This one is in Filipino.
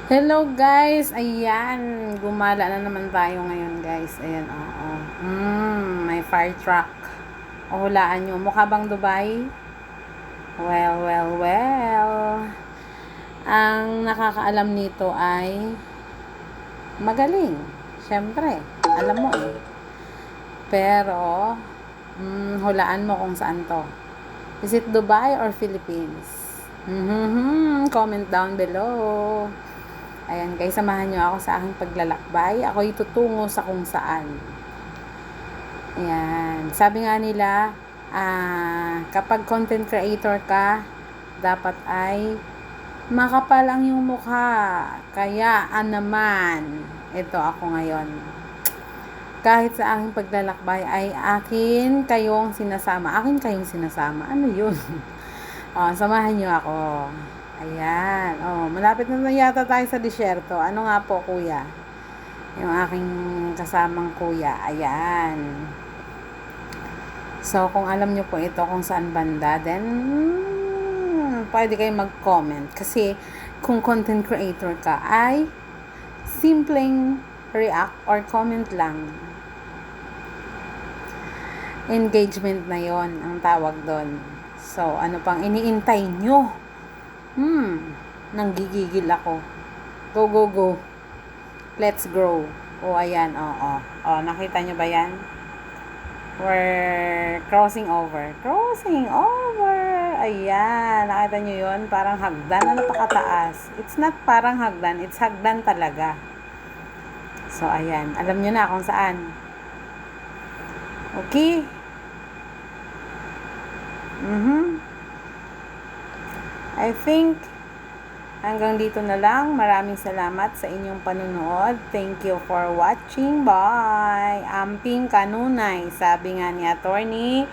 Hello guys! Ayan, gumala na naman tayo ngayon guys. Ayan, oo. May fire truck. O hulaan nyo, mukha bang Dubai? Well, well, well. Ang nakakaalam nito ay magaling. Siyempre, alam mo eh. Pero, hulaan mo kung saan to. Is it Dubai or Philippines? Comment down below. Ayan guys, samahan nyo ako sa aking paglalakbay. Ako'y tutungo sa kung saan. Ayan. Sabi nga nila, kapag content creator ka, dapat ay makapal ang iyong mukha. Kaya naman, ito ako ngayon. Kahit sa aking paglalakbay ay akin kayong sinasama. Akin kayong sinasama. Ano yun? Samahan nyo ako. Ayan. Malapit na yata tayo sa disyerto. Ano nga po, kuya? Yung aking kasamang kuya. Ayan. So, kung alam nyo po ito kung saan banda, then, pwede kayo mag-comment. Kasi, kung content creator ka, ay simpleng react or comment lang. Engagement na yon ang tawag doon. So, ano pang iniintay nyo? Nanggigigil ako. Go, go, go. Let's grow. Ayan, oo. Nakita nyo ba yan? We're crossing over. Crossing over. Ayan, nakita nyo yun? Parang hagdan na napakataas. It's not parang hagdan, it's hagdan talaga. So, ayan. Alam nyo na kung saan. Okay? I think hanggang dito na lang. Maraming salamat sa inyong panunood. Thank you for watching. Bye! Amping kanunay, sabi nga ni Attorney